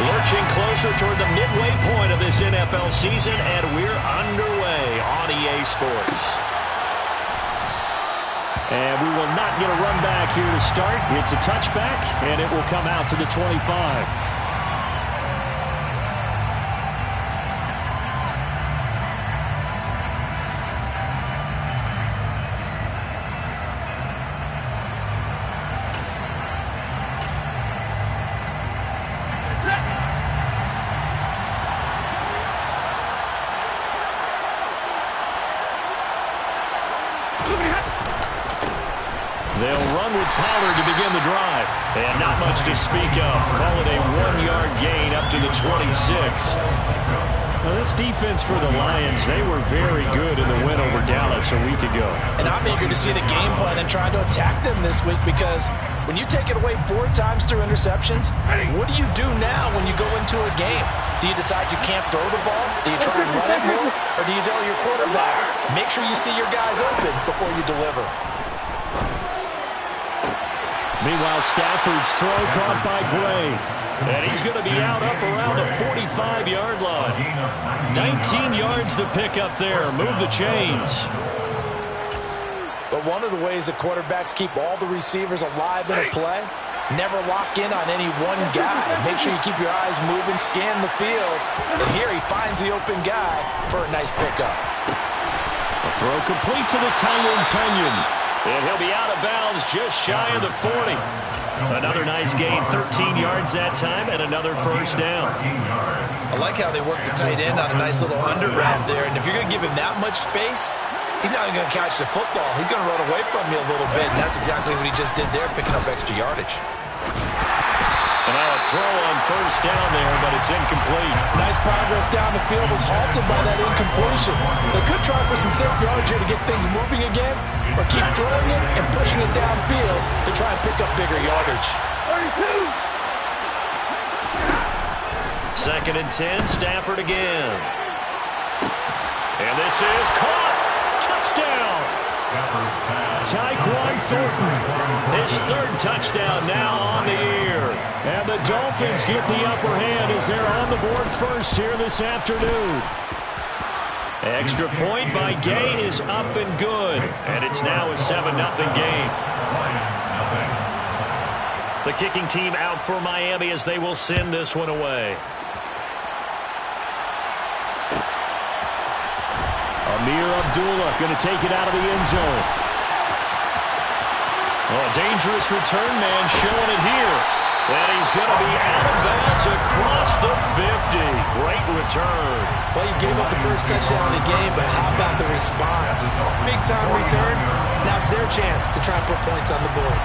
Lurching closer toward the midway point of this NFL season, and we're underway on EA Sports. And we will not get a run back here to start. It's a touchback, and it will come out to the 25. They'll run with Pollard to begin the drive. And not much to speak of. Call it a 1-yard gain up to the 26. Well, this defense for the Lions, they were very good in the win over Dallas a week ago. And I'm eager to see the game plan and try to attack them this week, because when you take it away 4 times through interceptions, what do you do now when you go into a game? Do you decide you can't throw the ball? Do you try and run it more? Or do you tell your quarterback, make sure you see your guys open before you deliver? Meanwhile, Stafford's throw caught by Gray. And he's going to be out up around the 45-yard line. 19 yards to pick up there. Move the chains. But one of the ways the quarterbacks keep all the receivers alive in a play, never lock in on any one guy. Make sure you keep your eyes moving, scan the field. And here he finds the open guy for a nice pickup. A throw complete to the Tunyon. And he'll be out of bounds just shy of the 40. Another nice gain, 13 yards that time, and another first down. I like how they work the tight end on a nice little under wrap there. And if you're going to give him that much space, he's not even going to catch the football. He's going to run away from you a little bit, and that's exactly what he just did there, picking up extra yardage. And now a throw on first down there, but it's incomplete. Nice progress down the field, was halted by that incompletion. They could try for some safe yards here to get things moving again, or keep throwing it and pushing it downfield to try and pick up bigger yardage. 2nd and 10, Stafford again. And this is caught. Touchdown. Tyquan Thornton, his 3rd touchdown now on the year. And the Dolphins get the upper hand as they're on the board first here this afternoon. Extra point by Gain is up and good. And it's now a 7-0 game. The kicking team out for Miami as they will send this one away. Amir Abdullah going to take it out of the end zone. Oh, a dangerous return man showing it here. And he's going to be out of bounds across the 50. Great return. Well, you gave up the first touchdown of the game, but how about the response? Big-time return. Now it's their chance to try and put points on the board.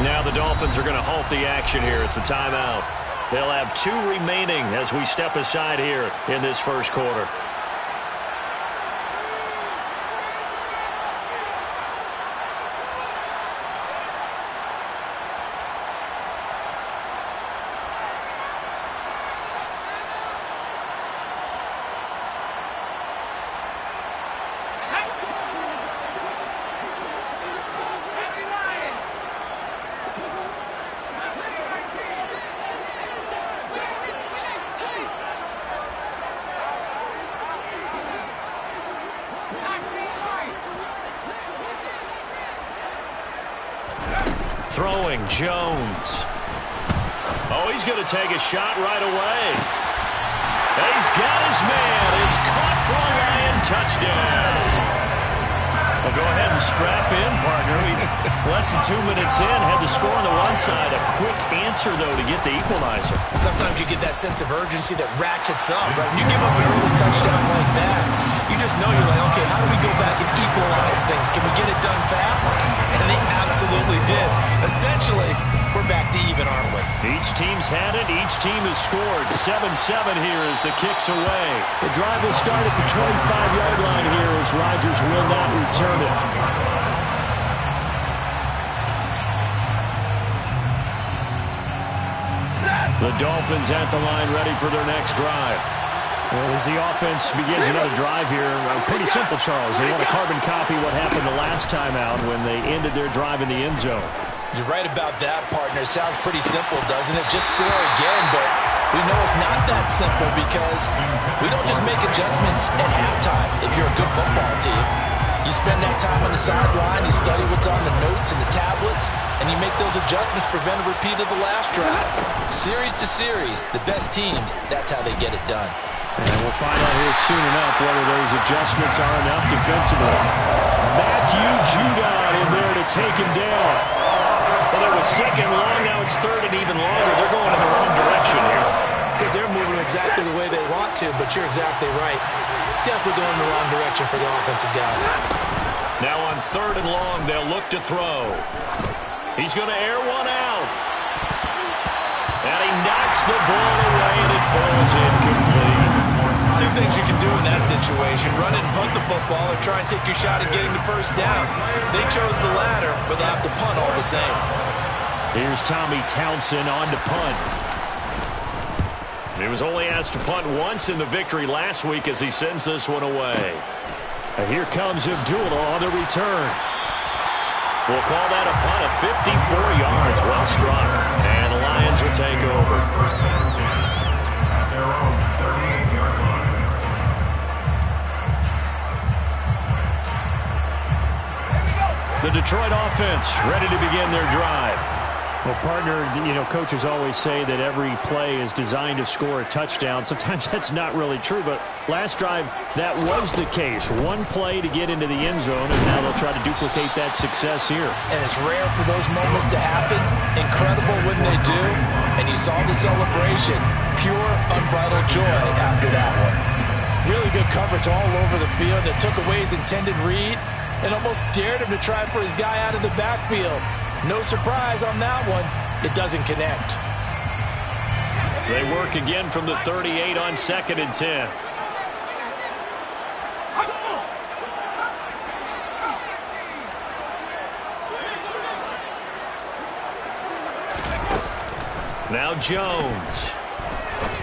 Now the Dolphins are going to halt the action here. It's a timeout. They'll have 2 remaining as we step aside here in this first quarter. Throwing, Jones. Oh, he's going to take a shot right away. And he's got his man. It's caught for a Lion touchdown. Well, go ahead and strap in, partner. Less than 2 minutes in, had the score on the one side. A quick answer, though, to get the equalizer. Sometimes you get that sense of urgency that ratchets up, right? When you give up an early touchdown like that, you just know you're like, okay, how do we go back and equalize things? Can we get it done fast? And they absolutely did. Essentially, we're back to even, aren't we? Each team's had it. Each team has scored. 7-7 here as the kick's away. The drive will start at the 25-yard line here as Rodgers will not return it. The Dolphins at the line ready for their next drive. Well, as the offense begins another drive here, a pretty Well, Charles, they want to carbon copy what happened the last time out when they ended their drive in the end zone. You're right about that, partner. Sounds pretty simple, doesn't it? Just score again, but we know it's not that simple because we don't just make adjustments at halftime if you're a good football team. You spend that time on the sideline, you study what's on the notes and the tablets, and you make those adjustments, prevent a repeat of the last drive. Series to series, the best teams, that's how they get it done. And we'll find out here soon enough whether those adjustments are enough defensively. Matthew Judon in there to take him down. Well, it was second long, now it's third and even longer. They're going in the wrong direction here. Because they're moving exactly the way they want to, but you're exactly right. Definitely going in the wrong direction for the offensive guys. Now on third and long, they'll look to throw. He's going to air one out. And he knocks the ball away, and it falls incomplete. Two things you can do in that situation: run it and punt the football, or try and take your shot at getting the first down. They chose the latter, but they'll have to punt all the same. Here's Tommy Townsend on to punt. He was only asked to punt once in the victory last week as he sends this one away. And here comes Abdullah on the return. We'll call that a punt of 54 yards. Well struck. And the Lions will take over. The Detroit offense ready to begin their drive. Well, partner, you know, coaches always say that every play is designed to score a touchdown. Sometimes that's not really true, but last drive, that was the case. One play to get into the end zone, and now they'll try to duplicate that success here. And it's rare for those moments to happen. Incredible when they do. And you saw the celebration. Pure, unbridled joy after that one. Really good coverage all over the field. It took away his intended read and almost dared him to try for his guy out of the backfield. No surprise on that one. It doesn't connect. They work again from the 38 on 2nd and 10. Now Jones.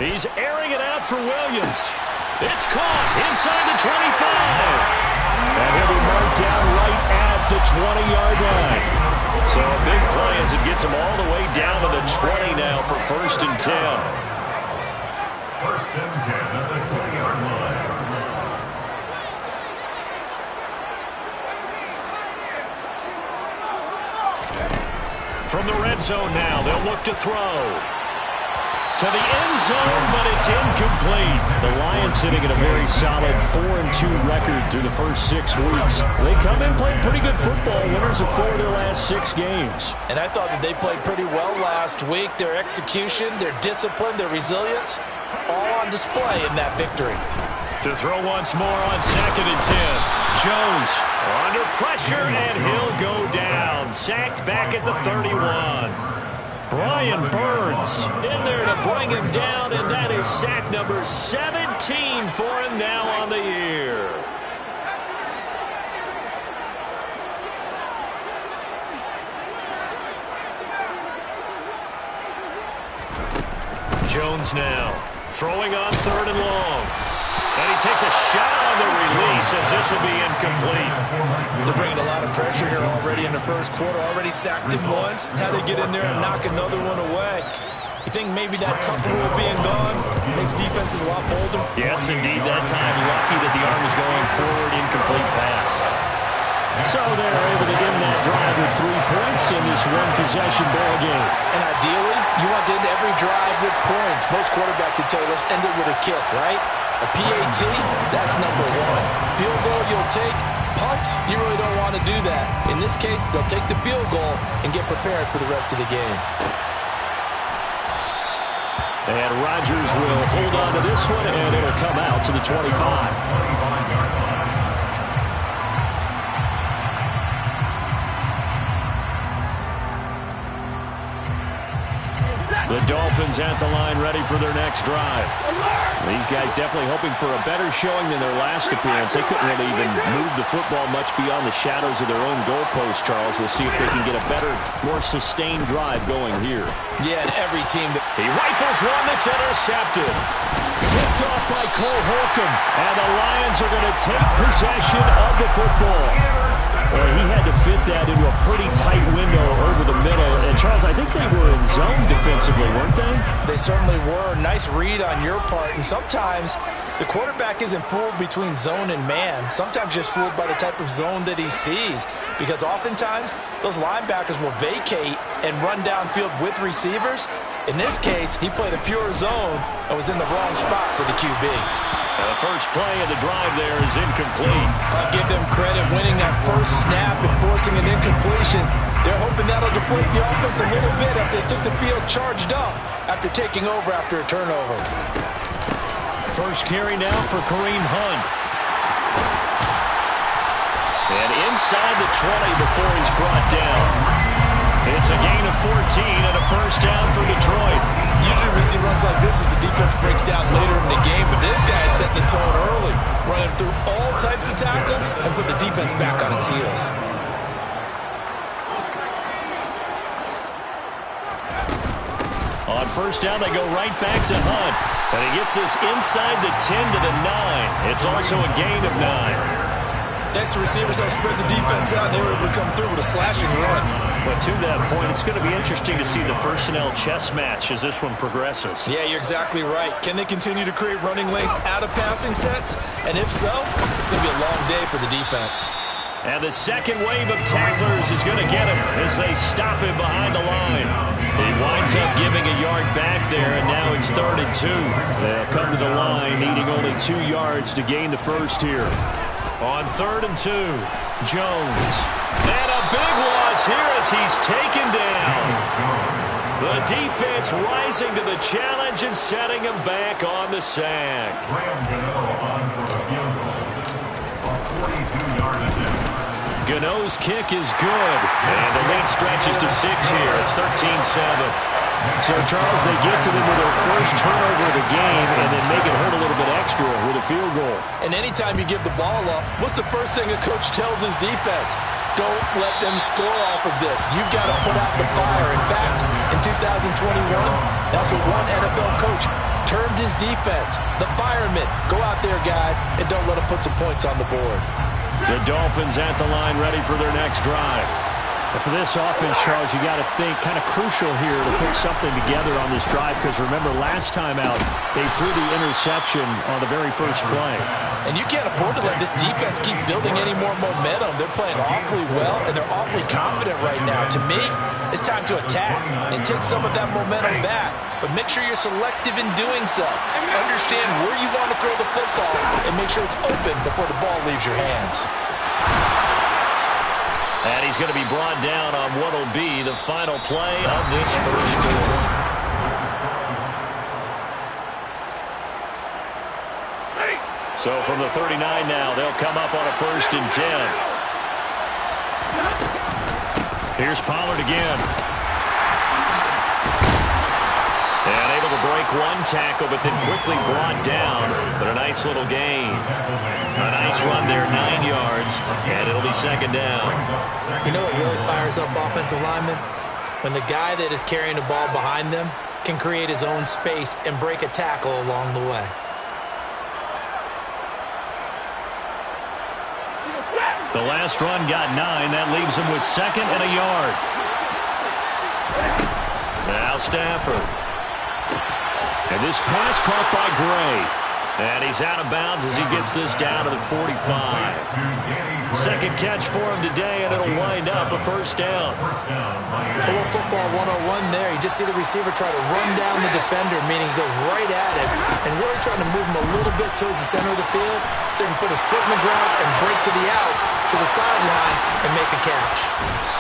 He's airing it out for Williams. It's caught inside the 25. And he'll be marked down right at the 20-yard line. So a big play as it gets him all the way down to the 20 now for 1st and 10. 1st and 10 at the 20-yard line. From the red zone now, they'll look to throw. To the end zone, but it's incomplete. The Lions sitting at a very solid 4-2 record through the first 6 weeks. They come in playing pretty good football, winners of 4 of their last 6 games. And I thought that they played pretty well last week. Their execution, their discipline, their resilience, all on display in that victory. To throw once more on 2nd and 10. Jones under pressure, and he'll go down. Sacked back at the 31. Brian Burns in there to bring him down, and that is sack number 17 for him now on the year. Jones now throwing on 3rd and long. And he takes a shot on the release as this will be incomplete. They're bringing a lot of pressure here already in the first quarter. Already sacked him once. How they get in there and knock another one away? You think maybe that tough rule being gone makes defenses a lot bolder? Yes, indeed. That time, lucky that the arm was going forward. Incomplete pass. So they're able to end that drive with 3 points in this one-possession ball game. And ideally, you want to end every drive with points. Most quarterbacks would tell you, let's end it with a kick, right? A PAT, that's number 1. Field goal you'll take. Punts, you really don't want to do that. In this case, they'll take the field goal and get prepared for the rest of the game. And Rodgers will hold on to this one, and it'll come out to the 25. The Dolphins at the line ready for their next drive. These guys definitely hoping for a better showing than their last appearance. They couldn't really even move the football much beyond the shadows of their own goalpost, Charles. We'll see if they can get a better, more sustained drive going here. Yeah, and every team that He rifles one that's intercepted. Picked off by Cole Holcomb. And the Lions are going to take possession of the football. Well, he had to fit that into a pretty tight window over the middle. And, Charles, I think they were in zone defensively, weren't they? They certainly were. Nice read on your part. And sometimes the quarterback isn't fooled between zone and man. Sometimes just fooled by the type of zone that he sees. Because oftentimes, those linebackers will vacate and run downfield with receivers. In this case, he played a pure zone and was in the wrong spot for the QB. And the first play of the drive there is incomplete. I'll give them credit winning that first snap and forcing an incompletion. They're hoping that'll deflate the offense a little bit after they took the field charged up after taking over after a turnover. First carry now for Kareem Hunt. And inside the 20 before he's brought down. It's a gain of 14 and a first down for Detroit. Usually we see runs like this as the defense breaks down later in the game, but this guy is setting the tone early, running through all types of tackles and put the defense back on its heels. On first down, they go right back to Hunt. And he gets this inside the 10 to the 9. It's also a gain of 9. Extra receivers help spread the defense out, and they were able to come through with a slashing run. But to that point, it's going to be interesting to see the personnel chess match as this one progresses. Yeah, you're exactly right. Can they continue to create running lanes out of passing sets? And if so, it's going to be a long day for the defense. And the second wave of tacklers is going to get him as they stop him behind the line. He winds up giving a yard back there, and now it's 3rd and 2. They'll come to the line, needing only 2 yards to gain the first here. On 3rd and 2, Jones. And a big loss here as he's taken down. The defense rising to the challenge and setting him back on the sack. Gano's kick is good. And the lead stretches to 6 here. It's 13-7. So, Charles, they get to them with their first turnover of the game and then make it hurt a little bit extra with a field goal. And anytime you give the ball up, what's the first thing a coach tells his defense? Don't let them score off of this. You've got to put out the fire. In fact, in 2021, that's what one NFL coach termed his defense. The firemen. Go out there, guys, and don't let them put some points on the board. The Dolphins at the line ready for their next drive. And for this offense, Charles, you got to think kind of crucial here to put something together on this drive because remember last time out they threw the interception on the very first play. And you can't afford to let this defense keep building any more momentum. They're playing awfully well and they're awfully confident right now. To me, it's time to attack and take some of that momentum back. But make sure you're selective in doing so. Understand where you want to throw the football and make sure it's open before the ball leaves your hands. And he's going to be brought down on what will be the final play of this first quarter. So from the 39 now, they'll come up on a 1st and 10. Here's Pollard again. And able to break one tackle, but then quickly brought down. But a nice little gain. A nice run there, 9 yards, and it'll be 2nd down. You know what really fires up offensive linemen? When the guy that is carrying the ball behind them can create his own space and break a tackle along the way. The last run got 9. That leaves him with 2nd and a yard. Now Stafford. And this pass caught by Gray. And he's out of bounds as he gets this down to the 45. Second catch for him today, and it'll wind up a 1st down. A little football 101 there. You just see the receiver try to run down the defender, meaning he goes right at it, and really trying to move him a little bit towards the center of the field so he can put his foot in the ground and break to the out, to the sideline, and make a catch.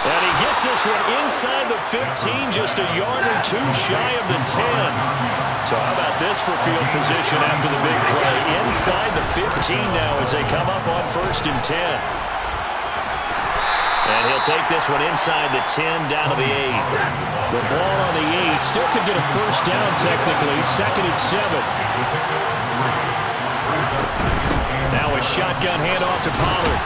And he gets this one inside the 15, just a yard or 2 shy of the 10. So how about this for field position after the big play? Inside the 15 now as they come up on 1st and 10. And he'll take this one inside the 10 down to the 8. The ball on the 8 still could get a 1st down technically. 2nd and 7. Now a shotgun handoff to Pollard.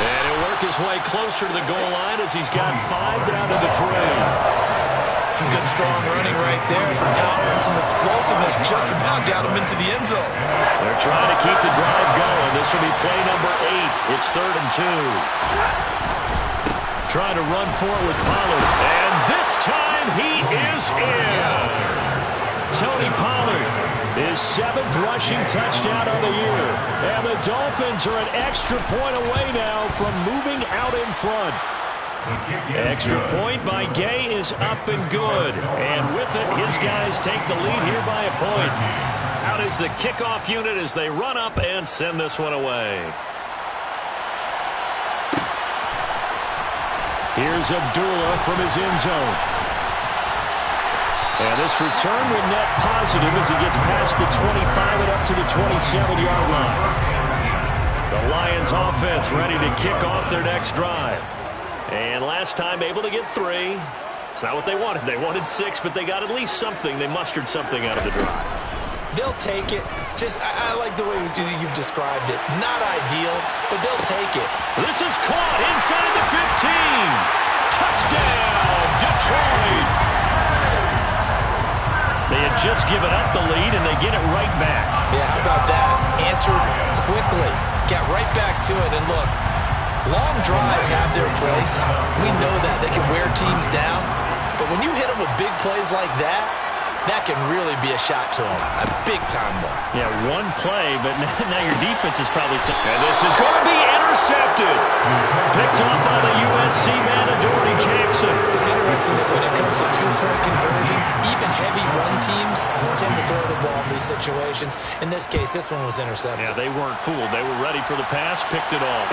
And he'll work his way closer to the goal line as he's got 5 down to the 3. Some good, strong running right there. Some power and some explosiveness just about got him into the end zone. They're trying to keep the drive going. This will be play number 8. It's 3rd and 2. Trying to run forward with Pollard. And this time he is in. Tony Pollard, his 7th rushing touchdown of the year. And the Dolphins are an extra point away now from moving out in front. Extra point by Gay is up and good. And with it, his guys take the lead here by a point. Out is the kickoff unit as they run up and send this one away. Here's Abdullah from his end zone. And this return will net positive as he gets past the 25 and up to the 27-yard line. The Lions offense ready to kick off their next drive. And last time able to get 3. It's not what they wanted. They wanted 6, but they got at least something. They mustered something out of the drive. They'll take it. I like the way you've described it. Not ideal, but they'll take it. This is caught inside the 15. Touchdown, Detroit. They had just given up the lead, and they get it right back. Yeah, how about that? Answered quickly. Got right back to it, and look. Long drives have their place. We know that. They can wear teams down. But when you hit them with big plays like that, that can really be a shot to them. A big-time one. Yeah, one play, but now your defense is probably... And this is going to be intercepted. Picked up by the USC man, Adoree Jackson. It's interesting that when it comes to two-point conversions, even heavy run teams tend to throw the ball in these situations. In this case, this one was intercepted. Yeah, they weren't fooled. They were ready for the pass, picked it off.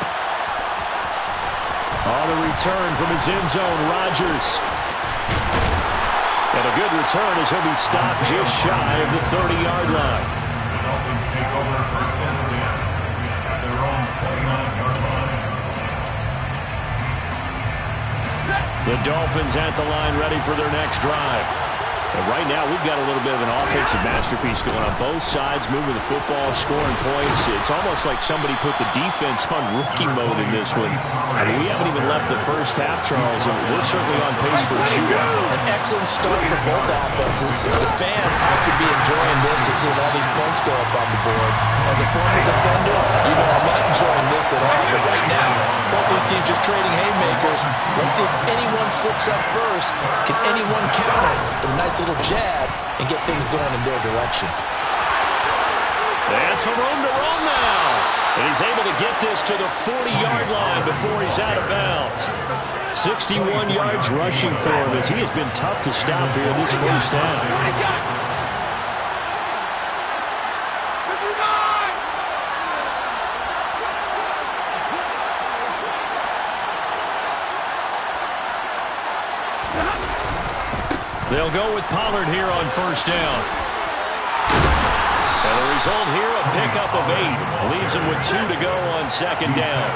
On the return from his end zone, Rodgers. And a good return as he'll be stopped just shy of the 30-yard line. Dolphins take over 1st and 10 at their own 29-yard line. The Dolphins at the line ready for their next drive. And right now, we've got a little bit of an offensive masterpiece going on both sides, moving the football, scoring points. It's almost like somebody put the defense on rookie mode in this one. I mean, we haven't even left the first half, Charles, and we're certainly on pace for a shootout. An excellent start for both offenses. The fans have to be enjoying this to see all these points go up on the board. As a former defender, you know I'm not enjoying this at all. But right now, both these teams just trading haymakers. Let's see if anyone slips up first. Can anyone counter with a nice little jab and get things going in their direction? And some room to run now. And he's able to get this to the 40-yard line before he's out of bounds. 61 yards rushing for him as he has been tough to stop here this first half. They'll go with Pollard here on 1st down. And the result here, a pickup of 8. Leaves him with 2 to go on 2nd down.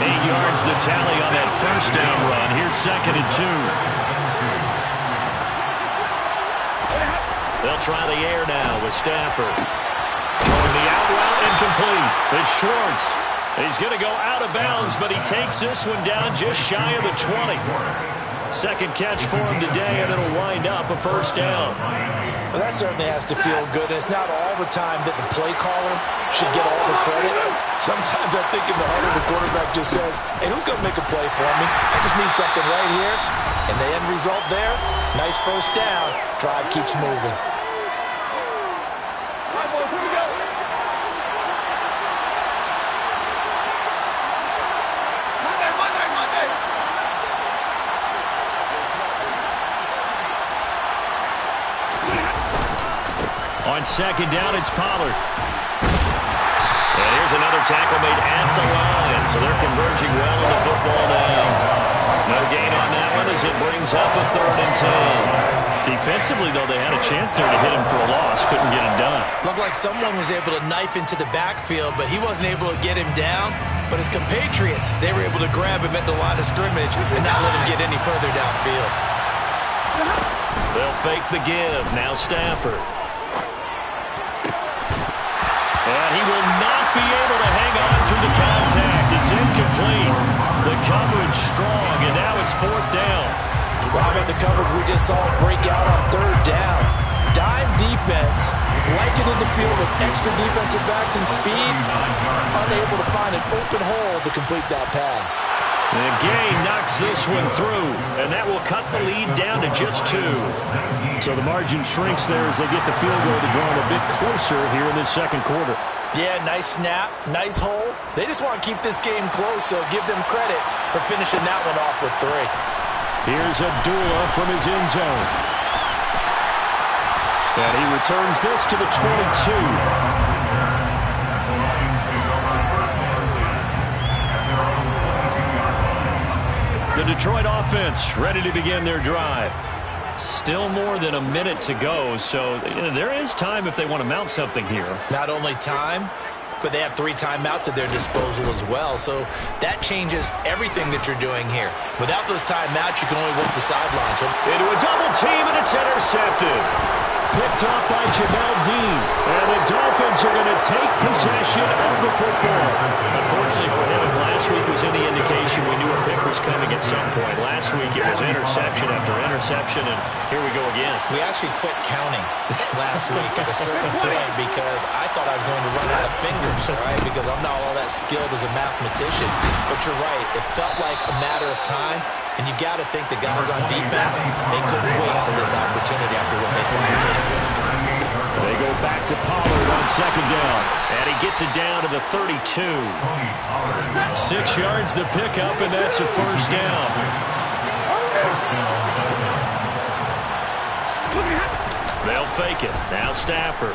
8 yards the tally on that 1st down run. Here's 2nd and 2. They'll try the air now with Stafford. Throwing the out route incomplete. It's Schwartz. He's going to go out of bounds, but he takes this one down just shy of the 20. Second catch for him today, and it'll wind up a 1st down. Well, that certainly has to feel good. It's not all the time that the play caller should get all the credit. Sometimes I think in the heart of the quarterback just says, hey, who's going to make a play for me? I just need something right here. And the end result there, nice 1st down. Drive keeps moving. All right, boys, here we go. On 2nd down, it's Pollard. And here's another tackle made at the line. So they're converging well on the football now. No gain on that one as it brings up a 3rd and 10. Defensively, though, they had a chance there to hit him for a loss. Couldn't get it done. Looked like someone was able to knife into the backfield, but he wasn't able to get him down. But his compatriots, they were able to grab him at the line of scrimmage and not let him get any further downfield. They'll fake the give. Now Stafford. And he will not be able to hang on through the contact. It's incomplete. The coverage strong, and now it's 4th down. Well, how about the coverage we just saw break out on third down? Dime defense, blanketed the field with extra defensive backs and speed, unable to find an open hole to complete that pass. The game knocks this one through, and that will cut the lead down to just 2. So the margin shrinks there as they get the field goal to draw them a bit closer here in this second quarter. Yeah, nice snap, nice hole. They just want to keep this game close, so give them credit for finishing that one off with 3. Here's Abdullah from his end zone. And he returns this to the 22. The Detroit offense ready to begin their drive. Still more than a minute to go, so there is time if they want to mount something here. Not only time, but they have 3 timeouts at their disposal as well, so that changes everything that you're doing here. Without those timeouts, you can only work the sidelines. Into a double team, and it's intercepted. Picked off by Jamel Dean. And the Dolphins are going to take possession of the football. Unfortunately for him, if last week was any indication, we knew a pick was coming at some point. Last week it was interception after interception, and here we go again. We actually quit counting last week at a certain point because I thought I was going to run out of fingers, right? Because I'm not all that skilled as a mathematician. But you're right. It felt like a matter of time. And you got to think the guys on defense, they couldn't wait for this opportunity after what they saw on tape. They go back to Pollard on second down. And he gets it down to the 32. 6 yards the pickup, and that's a first down. They'll fake it. Now Stafford.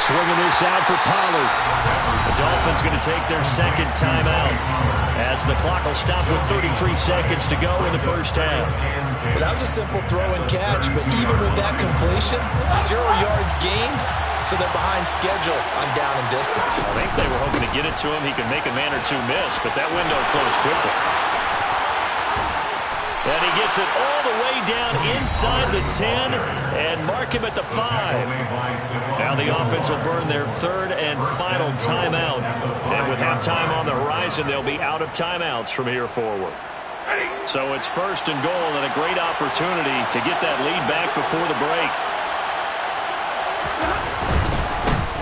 Swinging this out for Pollard. The Dolphins going to take their second timeout as the clock will stop with 33 seconds to go in the first half. Well, that was a simple throw and catch, but even with that completion, 0 yards gained, so they're behind schedule on down and distance. I think they were hoping to get it to him. He could make a man or 2 miss, but that window closed quickly. And he gets it all the way down inside the 10 and mark him at the 5. Now the offense will burn their third and final timeout. And with halftime on the horizon, they'll be out of timeouts from here forward. So it's first and goal and a great opportunity to get that lead back before the break.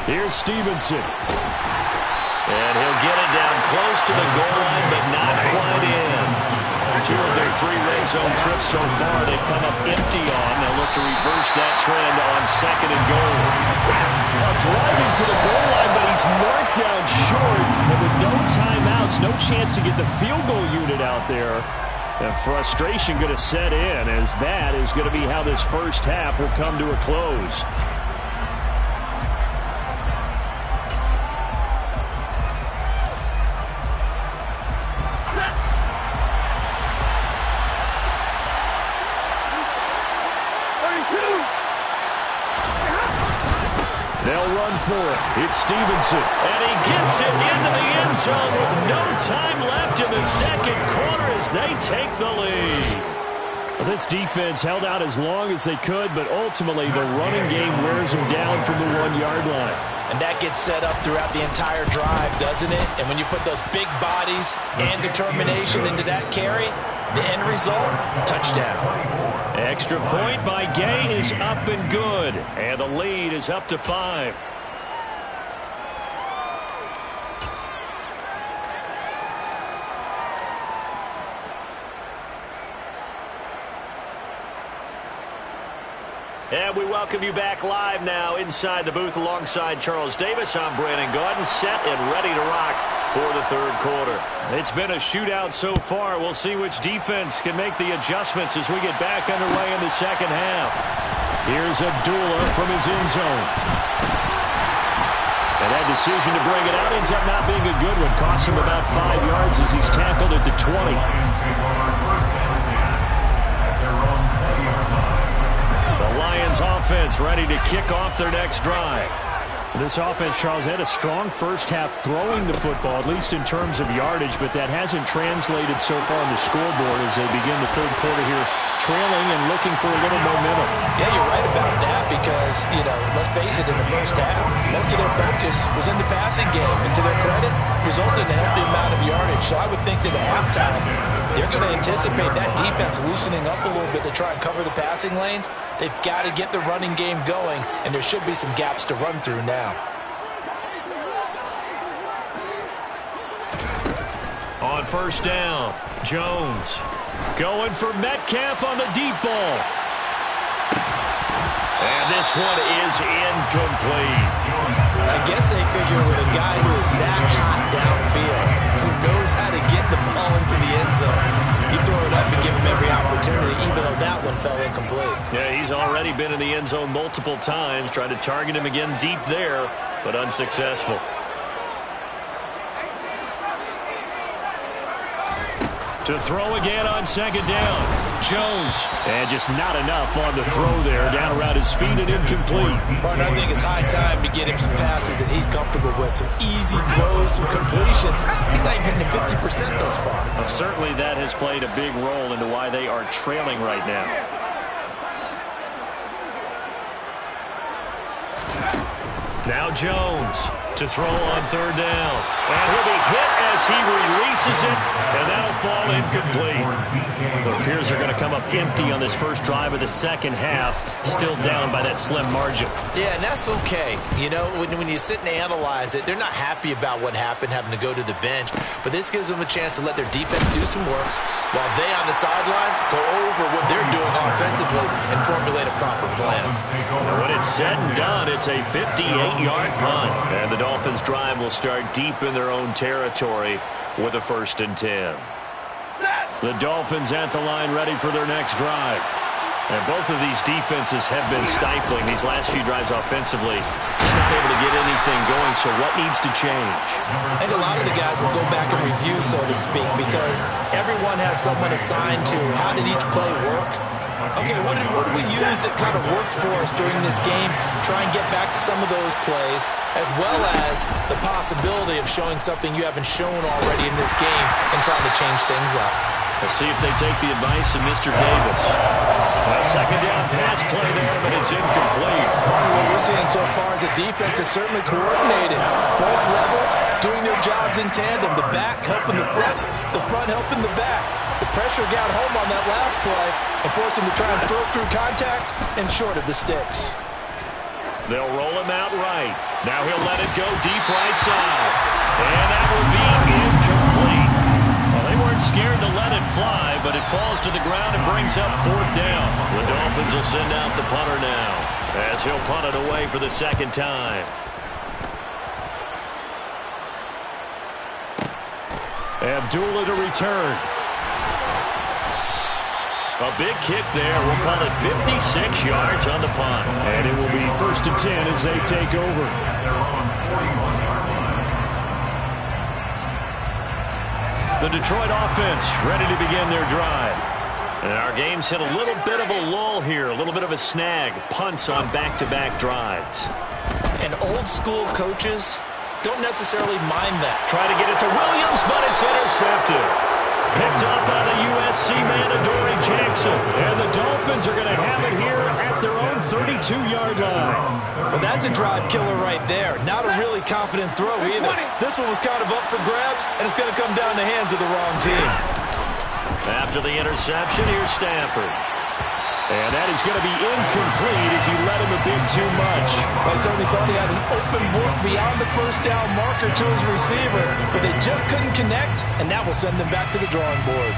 Here's Stevenson. And he'll get it down close to the goal line, but not quite in. 2 of their 3 red zone trips so far they've come up empty on. They'll look to reverse that trend on second and goal. Driving for the goal line, but he's marked down short. And with no timeouts, no chance to get the field goal unit out there. And frustration going to set in, as that is going to be how this first half will come to a close. They'll run for it. It's Stevenson. And he gets it into the end zone with no time left in the second quarter as they take the lead. Well, this defense held out as long as they could, but ultimately the running game wears them down from the 1-yard line. And that gets set up throughout the entire drive, doesn't it? And when you put those big bodies and determination into that carry, the end result, touchdown. Extra point by Gay is up and good. And the lead is up to 5. And we welcome you back live now inside the booth alongside Charles Davis. I'm Brandon Gaudin, set and ready to rock for the third quarter. It's been a shootout so far. We'll see which defense can make the adjustments as we get back underway in the second half. Here's Abdullah from his end zone. And that decision to bring it out ends up not being a good one. Costs him about 5 yards as he's tackled at the 20. Lions offense ready to kick off their next drive. This offense, Charles, had a strong first half throwing the football, at least in terms of yardage, but that hasn't translated so far on the scoreboard as they begin the third quarter here, trailing and looking for a little momentum. Yeah, you're right about that because, let's face it, in the first half, most of their focus was in the passing game. And to their credit, resulted in a healthy amount of yardage. So I would think that at halftime, they're going to anticipate that defense loosening up a little bit to try and cover the passing lanes. They've got to get the running game going, and there should be some gaps to run through now. On first down, Jones going for Metcalf on the deep ball. And this one is incomplete. I guess they figure with a guy who is that hot downfield, who knows how to get the ball into the end zone, you throw it up and give him every opportunity, even though that one fell incomplete. Yeah, he's already been in the end zone multiple times, trying to target him again deep there, but unsuccessful. To throw again on second down. Jones. And just not enough on the throw there. Down around his feet and incomplete. Martin, I think it's high time to get him some passes that he's comfortable with. Some easy throws, some completions. He's not even hitting 50% thus far. Well, certainly that has played a big role into why they are trailing right now. Now Jones to throw on third down. And he'll be hit as he releases it, and that'll fall incomplete. It appears they're going to come up empty on this first drive of the second half, still down by that slim margin. Yeah, and that's okay. You know, when you sit and analyze it, they're not happy about what happened, having to go to the bench, but this gives them a chance to let their defense do some work while they on the sidelines go over what they're doing offensively and formulate a proper plan. And when it's said and done, it's a 58-yard punt. And the Dolphins' drive will start deep in their own territory with a 1st and 10. The Dolphins at the line ready for their next drive. And both of these defenses have been stifling these last few drives offensively. Just not able to get anything going, so what needs to change? I think a lot of the guys will go back and review, so to speak, because everyone has someone assigned to how did each play work. Okay, what did we use that kind of worked for us during this game? Try and get back to some of those plays, as well as the possibility of showing something you haven't shown already in this game and trying to change things up. Let's see if they take the advice of Mr. Davis. A second down pass play there, but it's incomplete. What we're seeing so far is the defense is certainly coordinated. Both levels doing their jobs in tandem. The back helping the front helping the back. The pressure got home on that last play and forced him to try and throw through contact and short of the sticks. They'll roll him out right. Now he'll let it go deep right side. And that will be incomplete. Well, they weren't scared to let it fly, but it falls to the ground and brings up 4th down. The Dolphins will send out the punter now as he'll punt it away for the second time. Abdullah to return. A big kick there. We'll call it 56 yards on the punt. And it will be 1st and 10 as they take over. The Detroit offense ready to begin their drive. And our game's hit a little bit of a lull here, a little bit of a snag. Punts on back-to-back drives. And old-school coaches don't necessarily mind that. Try to get it to Williams, but it's intercepted. Picked up by the USC man, Adoree Jackson. And the Dolphins are going to have it here at their own 32-yard line. Well, that's a drive killer right there. Not a really confident throw either. This one was kind of up for grabs, and it's going to come down the hands of the wrong team. After the interception, here's Stafford. And that is going to be incomplete as he led him a bit too much. I certainly thought he had an open look beyond the first down marker to his receiver, but they just couldn't connect, and that will send them back to the drawing board.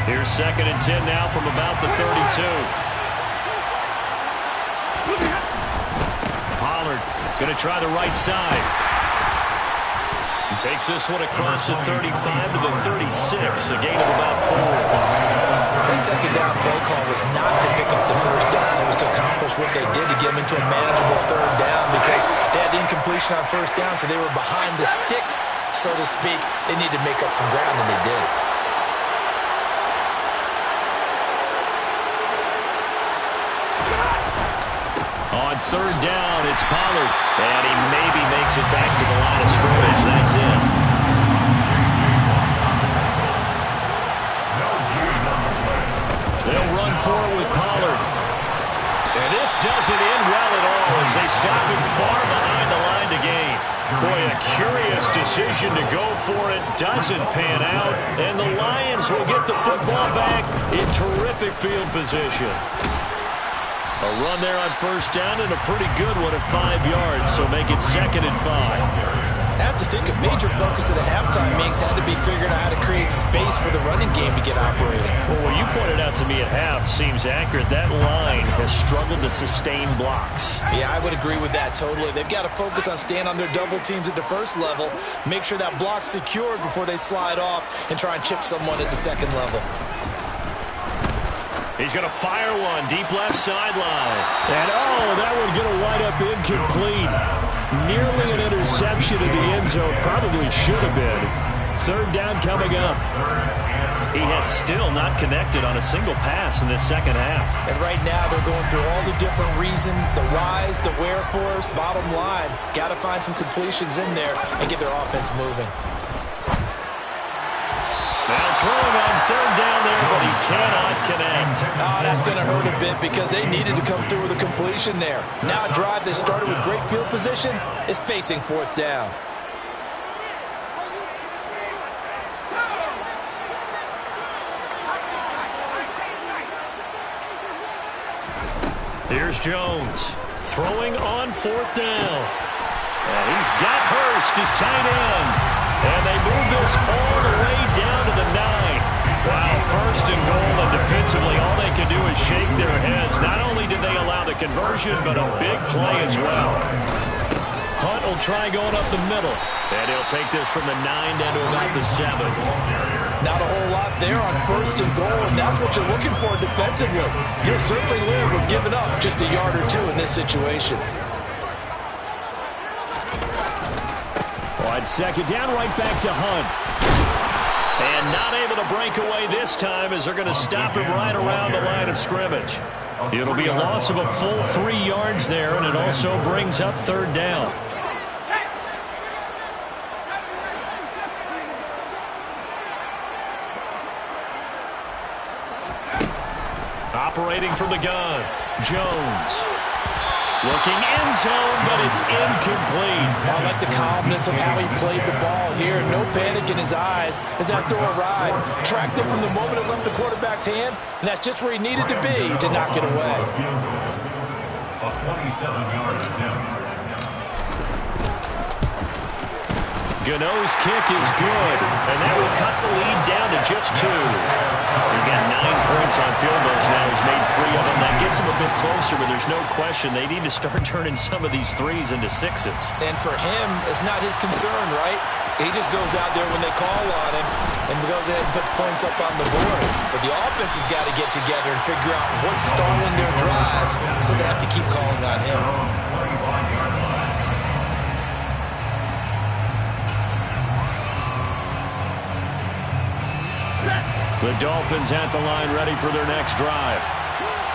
Here's 2nd and 10 now from about the 32. Pollard going to try the right side. He takes this one across the 35 to the 36, a gain of about 4. That second down play call was not to pick up the first down. It was to accomplish what they did to get them into a manageable 3rd down because they had incompletion on 1st down, so they were behind the sticks, so to speak. They needed to make up some ground, and they did. On 3rd down, it's Pollard. And he maybe makes it back to the line of scrimmage. That's it. They'll run forward with Pollard. And this doesn't end well at all as they stop him far behind the line to gain. Boy, a curious decision to go for it. Doesn't pan out. And the Lions will get the football back in terrific field position. A run there on first down and a pretty good one at 5 yards, so make it 2nd and 5. I have to think a major focus at the halftime meetings had to be figuring out how to create space for the running game to get operating. Well, what you pointed out to me at half seems accurate. That line has struggled to sustain blocks. Yeah, I would agree with that totally. They've got to focus on staying on their double teams at the first level, make sure that block's secured before they slide off and try and chip someone at the second level. He's going to fire one deep left sideline. And, that one going to wind up incomplete. Nearly an interception in the end zone. Probably should have been. 3rd down coming up. He has still not connected on a single pass in this second half. And right now they're going through all the different reasons, the whys, the wherefores. Bottom line, got to find some completions in there and get their offense moving. Now throwing on 3rd down there, but he cannot connect. That's going to hurt a bit because they needed to come through with a completion there. Now a drive that started with great field position is facing 4th down. Here's Jones throwing on 4th down. And he's got Hurst, his tight end. And they move this all the way down to the 9. Wow, 1st and goal, and defensively all they can do is shake their heads. Not only did they allow the conversion, but a big play as well. Hunt will try going up the middle. And he'll take this from the 9 down to about the 7. Not a whole lot there on 1st and goal, and that's what you're looking for defensively. You'll certainly live with giving up just a yard or 2 in this situation. On 2nd down, right back to Hunt. And not able to break away this time as they're going to stop him right around the line of scrimmage. It'll be a loss of a full 3 yards there, and it also brings up 3rd down. Operating from the gun, Jones. Looking end zone, but it's incomplete. I like the calmness of how he played the ball here. No panic in his eyes as that throw arrived. Tracked it from the moment it left the quarterback's hand, and that's just where he needed to be to knock it away. A 27-yard attempt. Gano's kick is good, and that will cut the lead down to just 2. He's got 9 points on field goals now. He's made 3 of them. That gets him a bit closer, but there's no question they need to start turning some of these 3s into 6s. And for him, it's not his concern, right? He just goes out there when they call on him and goes ahead and puts points up on the board. But the offense has got to get together and figure out what's stalling their drives so they have to keep calling on him. The Dolphins at the line ready for their next drive.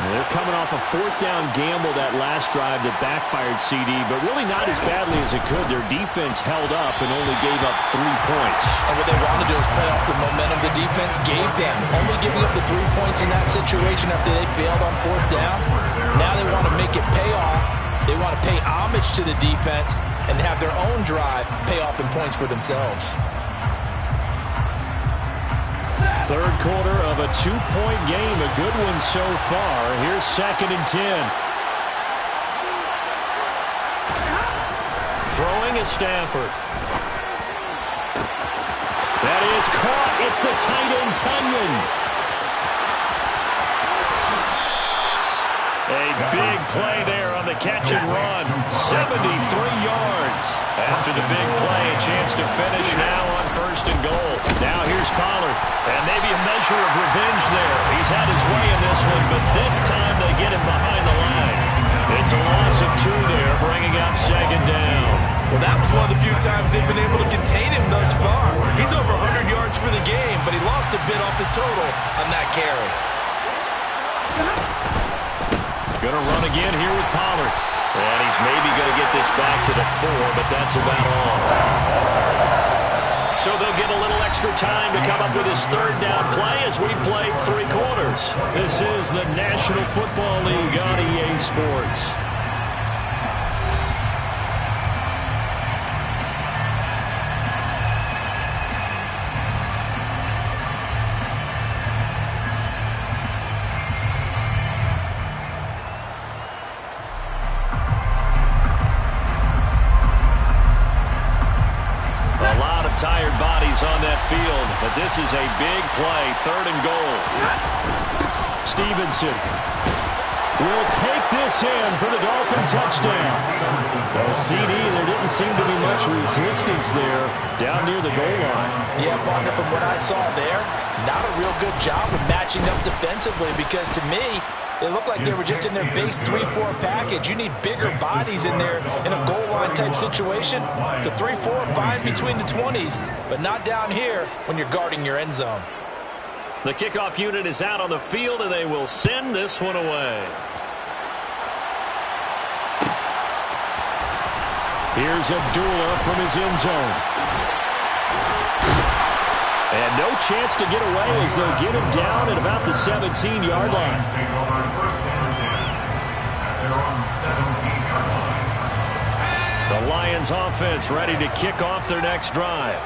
They're coming off a 4th down gamble that last drive that backfired CD, but really not as badly as it could. Their defense held up and only gave up 3 points. And what they want to do is play off the momentum the defense gave them. Only giving up the 3 points in that situation after they failed on 4th down. Now they want to make it pay off. They want to pay homage to the defense and have their own drive pay off in points for themselves. 3rd quarter of a 2-point game. A good one so far. Here's 2nd and 10. Throwing is Stafford. That is caught. It's the tight end, Tunyon. A big play there on the catch and run. 73 yards. After the big play, a chance to finish now on 1st and goal. Now here's Pollard. And maybe a measure of revenge there. He's had his way in this one, but this time they get him behind the line. It's a loss of 2 there, bringing up 2nd down. Well, that was one of the few times they've been able to contain him thus far. He's over 100 yards for the game, but he lost a bit off his total on that carry. Going to run again here with Pollard. And he's maybe going to get this back to the 4, but that's about all. So they'll get a little extra time to come up with his third down play as we've played 3 quarters. This is the National Football League on EA Sports. Tired bodies on that field, but this is a big play, 3rd and goal. Stevenson will take this in for the Dolphin touchdown. Well, CD, there didn't seem to be much resistance there down near the goal line. Yeah, partner, from what I saw there, not a real good job of matching up defensively, because to me, it looked like they were just in their base 3-4 package. You need bigger bodies in there in a goal line type situation. The 3-4 are fine between the 20s, but not down here when you're guarding your end zone. The kickoff unit is out on the field, and they will send this one away. Here's Abdullah from his end zone. And no chance to get away as they'll get him down at about the 17-yard line. Take over 1st and 10 at their own 17-yard line. The Lions offense ready to kick off their next drive.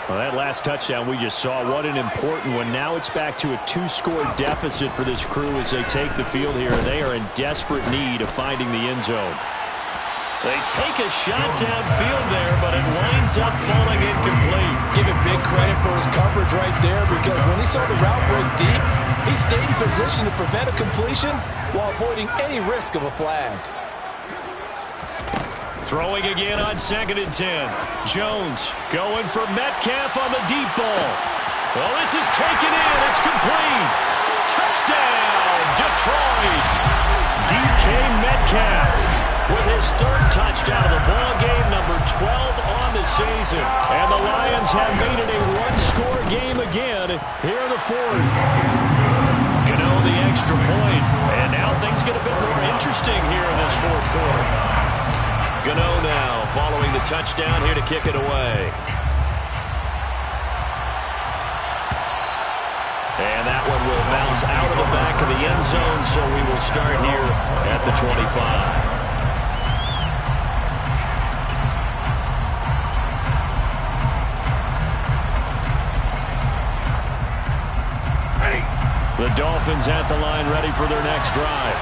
Well, that last touchdown we just saw, what an important one. Now it's back to a 2-score deficit for this crew as they take the field here. They are in desperate need of finding the end zone. They take a shot downfield there, but it winds up falling incomplete. Give it big credit for his coverage right there, because when he saw the route break deep, he stayed in position to prevent a completion while avoiding any risk of a flag. Throwing again on 2nd and 10. Jones going for Metcalf on the deep ball. Well, this is taken in. It's complete. Touchdown, Detroit. DK Metcalf with his 3rd touchdown of the ball game, number 12 on the season. And the Lions have made it a 1-score game again here in the 4th. Gano the extra point. And now things get a bit more interesting here in this 4th quarter. Gano now following the touchdown here to kick it away. And that one will bounce out of the back of the end zone, so we will start here at the 25. The Dolphins at the line ready for their next drive.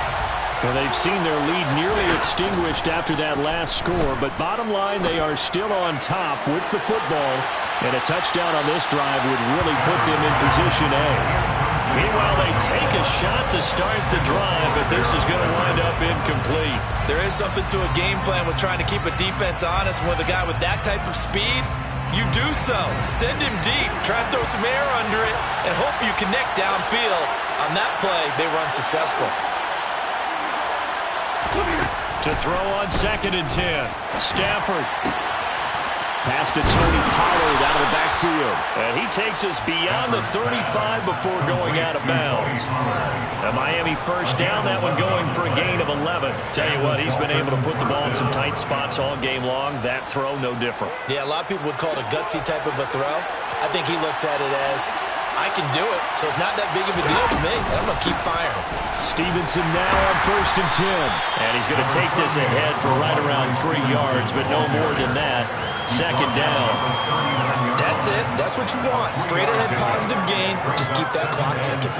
Well, they've seen their lead nearly extinguished after that last score, but bottom line, they are still on top with the football, and a touchdown on this drive would really put them in position A. Meanwhile, they take a shot to start the drive, but this is going to wind up incomplete. There is something to a game plan with trying to keep a defense honest. With a guy with that type of speed, you do so. Send him deep. Try and throw some air under it and hope you connect downfield. On that play, they were unsuccessful. To throw on 2nd and 10. Stafford. Pass to Tony Pollard out of the backfield. And he takes us beyond the 35 before going out of bounds. A Miami first down, that one going for a gain of 11. Tell you what, he's been able to put the ball in some tight spots all game long. That throw, no different. Yeah, a lot of people would call it a gutsy type of a throw. I think he looks at it as, I can do it, so it's not that big of a deal to me. I'm going to keep firing. Stevenson now on 1st and 10. And he's going to take this ahead for right around 3 yards, but no more than that. 2nd down. That's it. That's what you want. Straight ahead positive gain. Just keep that clock ticking.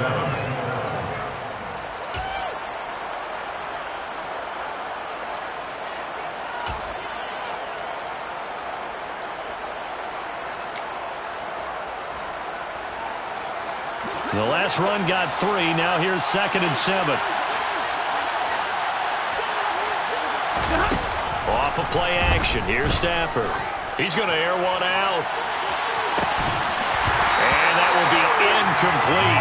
The last run got 3. Now here's 2nd and 7. Off of play action. Here's Stafford. He's going to air one out. And that will be incomplete.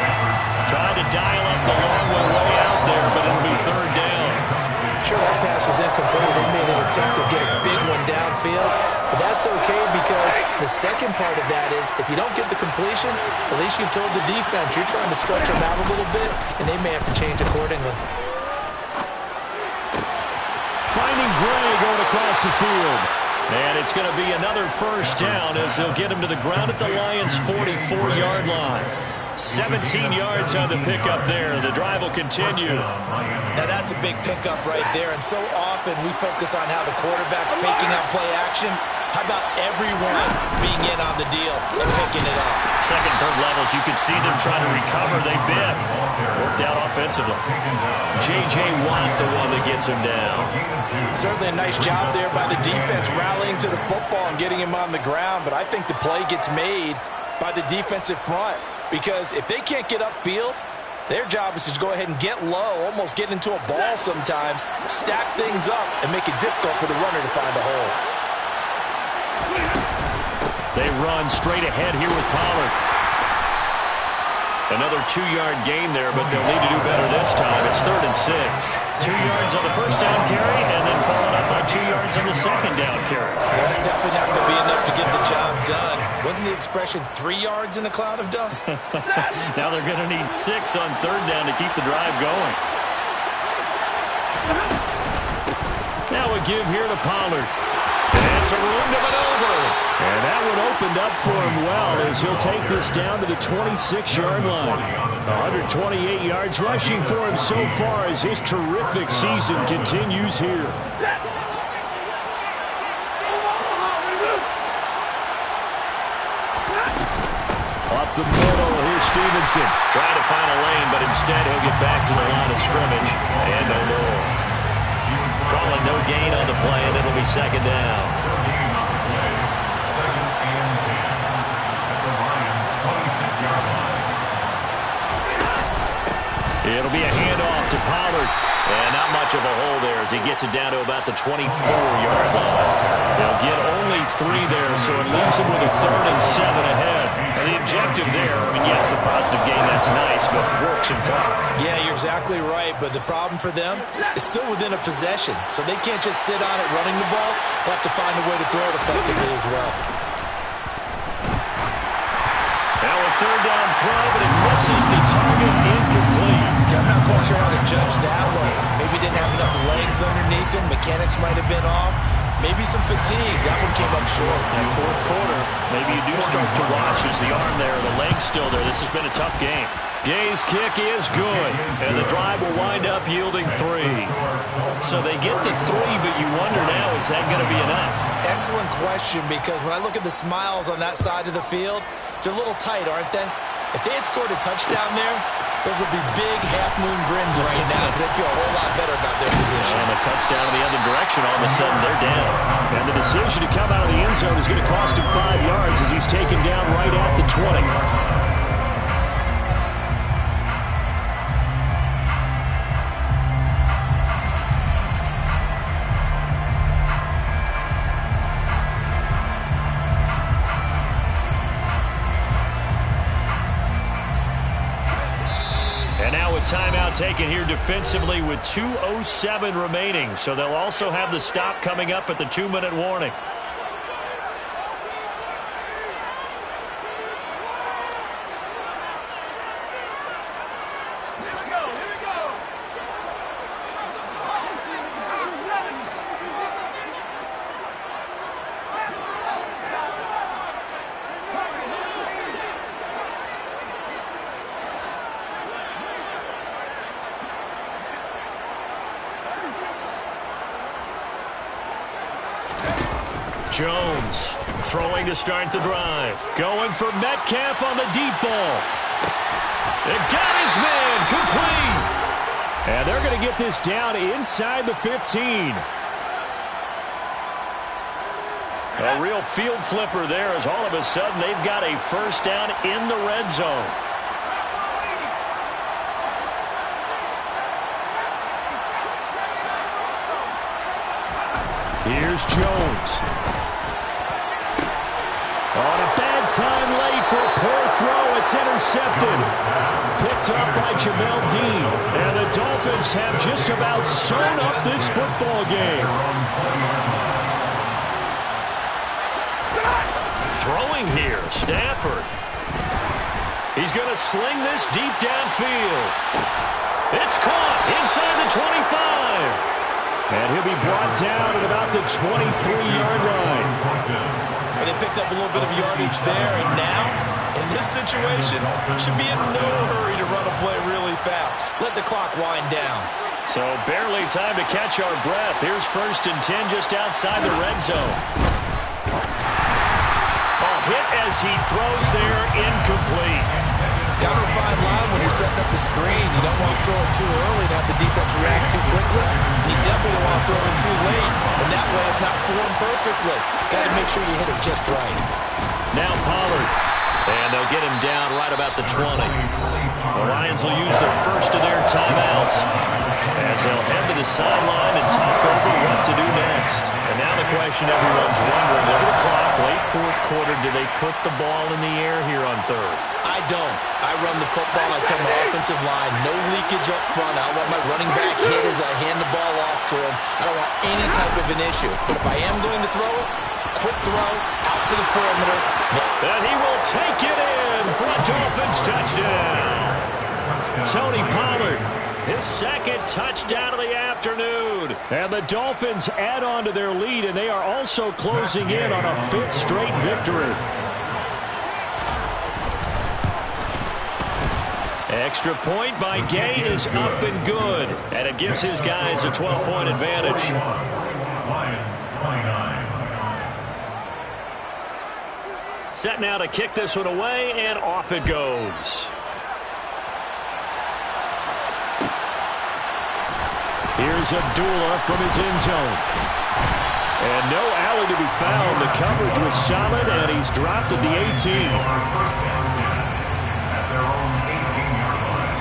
Trying to dial up the long one way out there, but it'll be 3rd down. Sure, that pass was incomplete. They made an attempt to get a big one downfield. But that's okay, because the second part of that is, if you don't get the completion, at least you've told the defense you're trying to stretch them out a little bit, and they may have to change accordingly. Finding Gray going across the field. And it's going to be another first down as they'll get him to the ground at the Lions' 44-yard line. 17 yards on the pickup there. The drive will continue. Now that's a big pickup right there, and so often we focus on how the quarterback's faking out play action. How about everyone being in on the deal and picking it up? Second, third levels, you can see them trying to recover. They bit. Worked out offensively. J.J. Watt, the one that gets him down. Certainly a nice job there by the defense rallying to the football and getting him on the ground, but I think the play gets made by the defensive front. Because if they can't get upfield, their job is to go ahead and get low, almost get into a ball sometimes, stack things up, and make it difficult for the runner to find a hole. They run straight ahead here with Pollard. Another 2-yard gain there, but they'll need to do better this time. It's 3rd and 6. 2 yards on the first down carry, and then followed up by 2 yards on the second down carry. That's definitely not going to be enough to get the job done. Wasn't the expression 3 yards in a cloud of dust? Now they're going to need 6 on 3rd down to keep the drive going. Now a give here to Pollard. And some room to maneuver. And that one opened up for him well as he'll take this down to the 26-yard line. 128 yards rushing for him so far as his terrific season continues here. Up the middle, here's Stevenson. Trying to find a lane, but instead he'll get back to the line of scrimmage. And no more. Calling no gain on the play, and it'll be second down. Second and 10 at the Lions' 26-yard line. It'll be a handoff to Pollard. And not much of a hole there as he gets it down to about the 24-yard line. They'll get only 3 there, so it leaves him with a 3rd and 7 ahead. And the objective there, I mean, yes, the positive gain, that's nice, but work should come. Yeah, you're exactly right, but the problem for them is still within a possession, so they can't just sit on it running the ball. They'll have to find a way to throw it effectively as well. Now a 3rd down throw, but it misses the target, incomplete. I'm not quite sure how to judge that one. Maybe didn't have enough legs underneath him. Mechanics might have been off. Maybe some fatigue. That one came up short. That 4th quarter, maybe you do start to watch as the arm there, the leg's still there. This has been a tough game. Gay's kick is good, and the drive will wind up yielding 3. So they get to 3, but you wonder now, is that going to be enough? Excellent question, because when I look at the smiles on that side of the field, they're a little tight, aren't they? If they had scored a touchdown there, those would be big half-moon grins right now because they feel a whole lot better about their position. And a touchdown in the other direction, all of a sudden they're down. And the decision to come out of the end zone is going to cost him 5 yards as he's taken down right at the 20. Timeout taken here defensively with 2:07 remaining. So they'll also have the stop coming up at the 2-minute warning. Jones throwing to start the drive. Going for Metcalf on the deep ball. It got his man complete. And they're going to get this down inside the 15. A real field flipper there as all of a sudden they've got a first down in the red zone. Here's Jones. On a bad time late for a poor throw. It's intercepted. Picked up by Jamel Dean. And the Dolphins have just about sewn up this football game. Throwing here, Stafford. He's going to sling this deep downfield. It's caught inside the 25. And he'll be brought down at about the 23-yard line. And they picked up a little bit of yardage there, and now, in this situation, should be in no hurry to run a play really fast. Let the clock wind down. So barely time to catch our breath. Here's 1st and 10 just outside the red zone. A hit as he throws there, incomplete. Down a fine line when you're setting up the screen. You don't want to throw it too early and have the defense react too quickly. And you definitely don't want to throw it too late, and that way it's not formed perfectly. Got to make sure you hit it just right. Now Pollard. And they'll get him down right about the 20. The Lions will use the first of their timeouts as they'll head to the sideline and talk over what to do next. And now the question everyone's wondering, look at the clock, late 4th quarter, do they put the ball in the air here on 3rd? I don't. I run the football. I tell my offensive line, no leakage up front. I want my running back hit as I hand the ball off to him. I don't want any type of an issue. But if I am going to throw it, quick throw, out to the perimeter. And he will take it in for a Dolphins touchdown. Tony Pollard, his 2nd touchdown of the afternoon. And the Dolphins add on to their lead, and they are also closing in on a 5th straight victory. Extra point by Gay is up and good. And it gives his guys a 12-point advantage. Lions 29. Set now to kick this one away, and off it goes. Here's Abdullah from his end zone. And no alley to be found. The coverage was solid, and he's dropped at the 18. First and 10 at their own 18-yard line.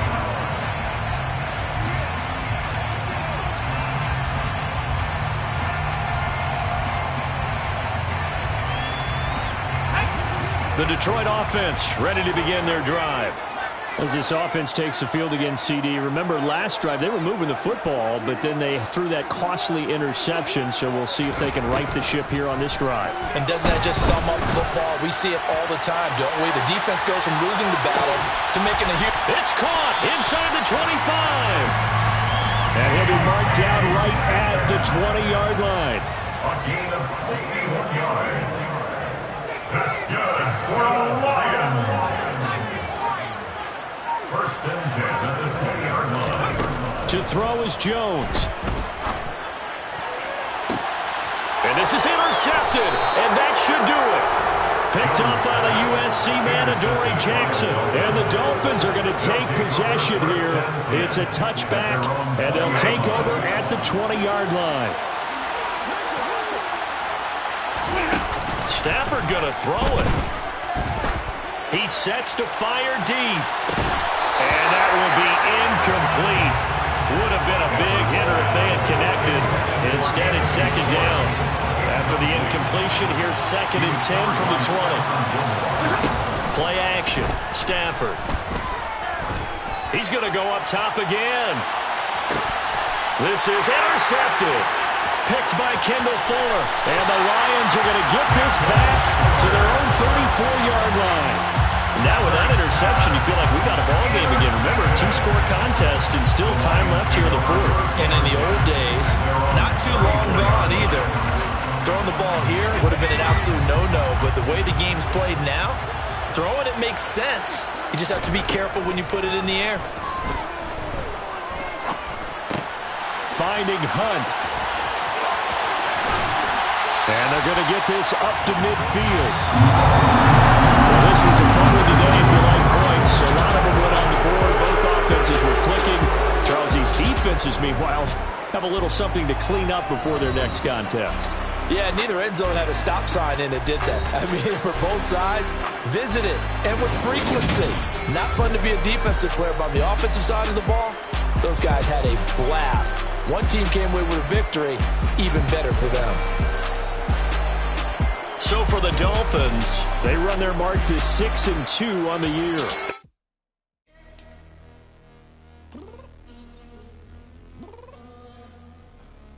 The Detroit offense ready to begin their drive. As this offense takes the field against CD, remember last drive they were moving the football, but then they threw that costly interception, so we'll see if they can right the ship here on this drive. And doesn't that just sum up football? We see it all the time, don't we? The defense goes from losing the battle to making a huge... It's caught inside the 25. And he'll be marked down right at the 20-yard line. A gain of 61 yards. That's good for the Lions. First and 10 at the 20-yard line. To throw is Jones. And this is intercepted, and that should do it. Picked up by the USC man, Adoree Jackson. And the Dolphins are going to take possession here. It's a touchback, and they'll take over at the 20-yard line. Stafford going to throw it. He sets to fire deep. And that will be incomplete. Would have been a big hitter if they had connected. Instead, it's 2nd down. After the incompletion, here's 2nd and 10 from the 20. Play action. Stafford. He's going to go up top again. This is intercepted. Picked by Kendall Fuller. And the Lions are going to get this back to their own 34-yard line. Now with that interception, you feel like we got a ball game again. Remember, 2-score contest and still time left here in the 4th. And in the old days, not too long gone either. Throwing the ball here would have been an absolute no-no, but the way the game's played now, throwing it makes sense. You just have to be careful when you put it in the air. Finding Hunt. And they're going to get this up to midfield. Well, this was a fun one today if you like points. A lot of them went on the board. Both offenses were clicking. Charles, these defenses, meanwhile, have a little something to clean up before their next contest. Yeah, neither end zone had a stop sign in it, did they? I mean, for both sides, visit it, and with frequency. Not fun to be a defensive player, but on the offensive side of the ball, those guys had a blast. One team came away with a victory, even better for them. So for the Dolphins, they run their mark to 6-2 on the year.